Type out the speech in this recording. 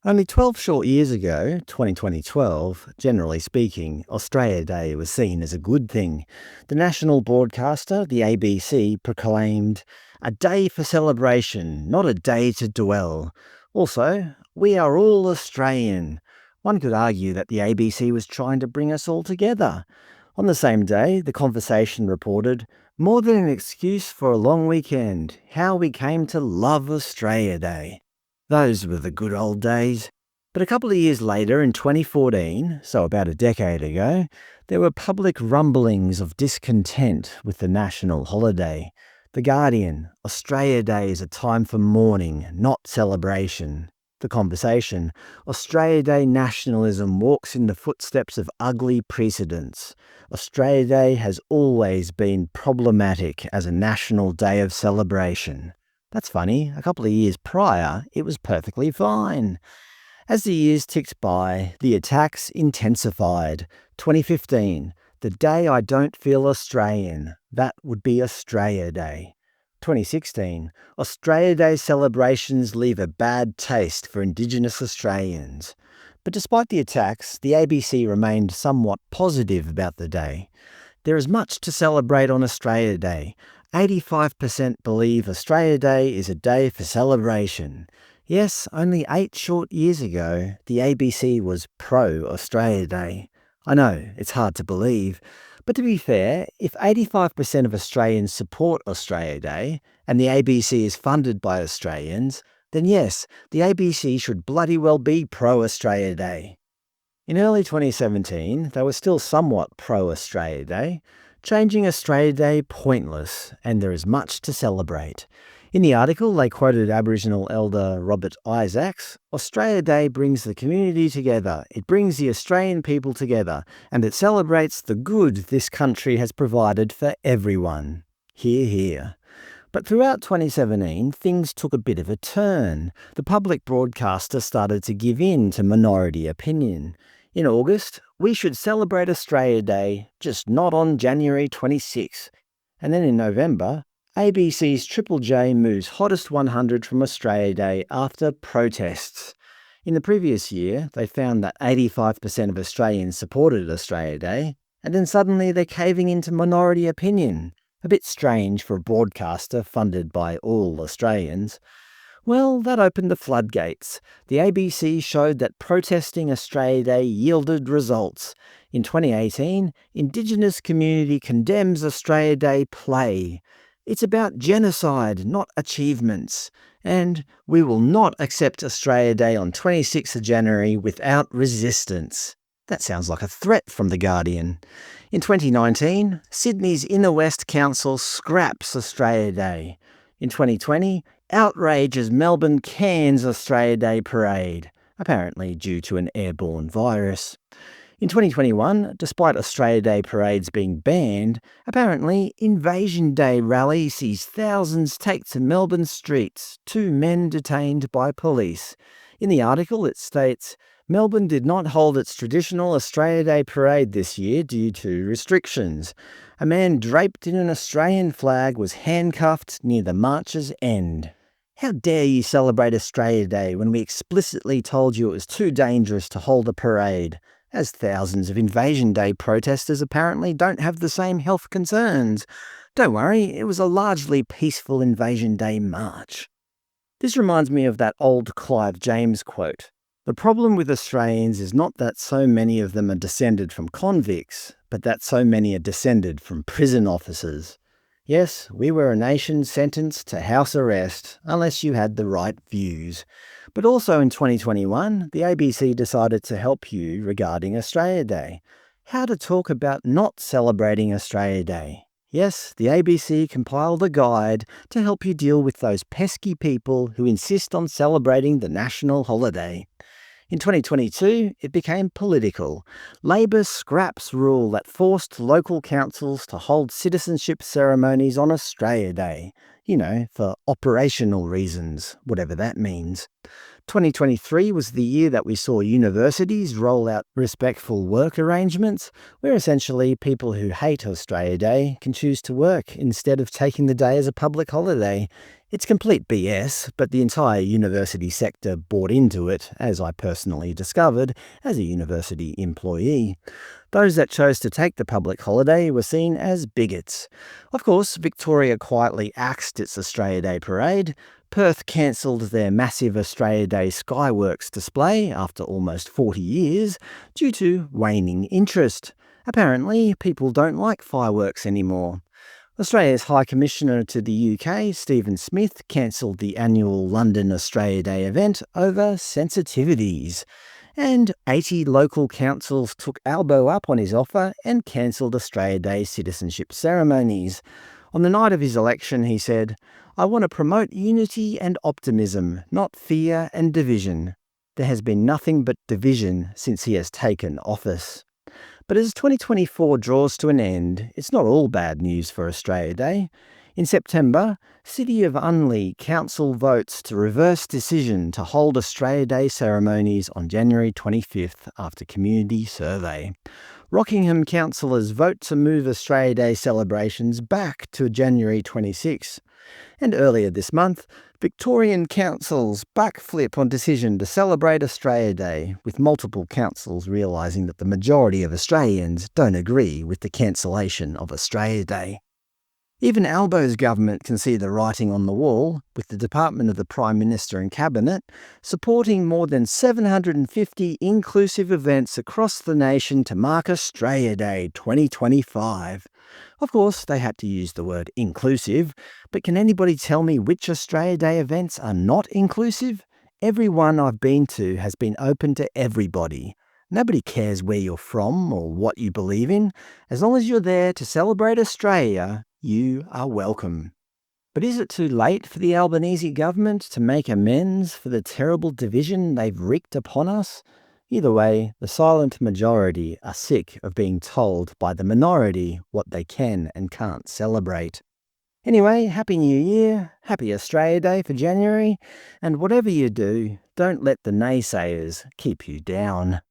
Only 12 short years ago, 2012, generally speaking, Australia Day was seen as a good thing. The national broadcaster, the ABC, proclaimed, "A day for celebration, not a day to dwell." Also, "We are all Australian." One could argue that the ABC was trying to bring us all together. On the same day, the Conversation reported, "More than an excuse for a long weekend, how we came to love Australia Day." Those were the good old days. But a couple of years later, in 2014, so about a decade ago, there were public rumblings of discontent with the national holiday. The Guardian, "Australia Day is a time for mourning, not celebration." The Conversation, "Australia Day nationalism walks in the footsteps of ugly precedents." Australia Day has always been problematic as a national day of celebration. That's funny, a couple of years prior, it was perfectly fine. As the years ticked by, the attacks intensified. 2015, "The day I don't feel Australian, that would be Australia Day." 2016, "Australia Day celebrations leave a bad taste for Indigenous Australians." But despite the attacks, the ABC remained somewhat positive about the day. "There is much to celebrate on Australia Day. 85% believe Australia Day is a day for celebration." Yes, only 8 short years ago, the ABC was pro-Australia Day. I know, it's hard to believe. But to be fair, if 85% of Australians support Australia Day, and the ABC is funded by Australians, then yes, the ABC should bloody well be pro-Australia Day. In early 2017, they were still somewhat pro-Australia Day, changing Australia Day pointless, and there is much to celebrate. In the article, they quoted Aboriginal elder Robert Isaacs, "Australia Day brings the community together, it brings the Australian people together, and it celebrates the good this country has provided for everyone." Hear, hear. But throughout 2017, things took a bit of a turn. The public broadcaster started to give in to minority opinion. In August, "We should celebrate Australia Day, just not on January 26." And then in November, ABC's Triple J moves Hottest 100 from Australia Day after protests. In the previous year, they found that 85% of Australians supported Australia Day, and then suddenly they're caving into minority opinion. A bit strange for a broadcaster funded by all Australians. Well, that opened the floodgates. The ABC showed that protesting Australia Day yielded results. In 2018, Indigenous community condemns Australia Day play. "It's about genocide, not achievements." And "We will not accept Australia Day on 26th of January without resistance." That sounds like a threat from The Guardian. In 2019, Sydney's Inner West Council scraps Australia Day. In 2020, outrage as Melbourne cans Australia Day parade, apparently due to an airborne virus. In 2021, despite Australia Day parades being banned, apparently Invasion Day rally sees thousands take to Melbourne streets, 2 men detained by police. In the article it states, "Melbourne did not hold its traditional Australia Day parade this year due to restrictions. A man draped in an Australian flag was handcuffed near the march's end." How dare you celebrate Australia Day when we explicitly told you it was too dangerous to hold a parade, as thousands of Invasion Day protesters apparently don't have the same health concerns. Don't worry, it was a largely peaceful Invasion Day march. This reminds me of that old Clive James quote. "The problem with Australians is not that so many of them are descended from convicts, but that so many are descended from prison officers." Yes, we were a nation sentenced to house arrest, unless you had the right views. But also in 2021, the ABC decided to help you regarding Australia Day. How to talk about not celebrating Australia Day. Yes, the ABC compiled a guide to help you deal with those pesky people who insist on celebrating the national holiday. In 2022, it became political. Labor scraps rule that forced local councils to hold citizenship ceremonies on Australia Day. For operational reasons, whatever that means. 2023 was the year that we saw universities roll out respectful work arrangements, where essentially people who hate Australia Day can choose to work instead of taking the day as a public holiday. It's complete BS, but the entire university sector bought into it, as I personally discovered as a university employee. Those that chose to take the public holiday were seen as bigots. Of course, Victoria quietly axed its Australia Day parade. Perth cancelled their massive Australia Day Skyworks display after almost 40 years due to waning interest. Apparently, people don't like fireworks anymore. Australia's High Commissioner to the UK, Stephen Smith, cancelled the annual London Australia Day event over sensitivities. And 80 local councils took Albo up on his offer and cancelled Australia Day citizenship ceremonies. On the night of his election, he said, "I want to promote unity and optimism, not fear and division." There has been nothing but division since he has taken office. But as 2024 draws to an end, it's not all bad news for Australia Day. In September, City of Unley Council votes to reverse decision to hold Australia Day ceremonies on January 25th after community survey. Rockingham councillors vote to move Australia Day celebrations back to January 26. And earlier this month, Victorian councils backflip on decision to celebrate Australia Day, with multiple councils realising that the majority of Australians don't agree with the cancellation of Australia Day. Even Albo's government can see the writing on the wall, with the Department of the Prime Minister and Cabinet supporting more than 750 inclusive events across the nation to mark Australia Day 2025. Of course, they had to use the word inclusive, but can anybody tell me which Australia Day events are not inclusive? Every one I've been to has been open to everybody. Nobody cares where you're from or what you believe in. As long as you're there to celebrate Australia, you are welcome. But is it too late for the Albanese government to make amends for the terrible division they've wreaked upon us? Either way, the silent majority are sick of being told by the minority what they can and can't celebrate. Anyway, Happy New Year, Happy Australia Day for January, and whatever you do, don't let the naysayers keep you down.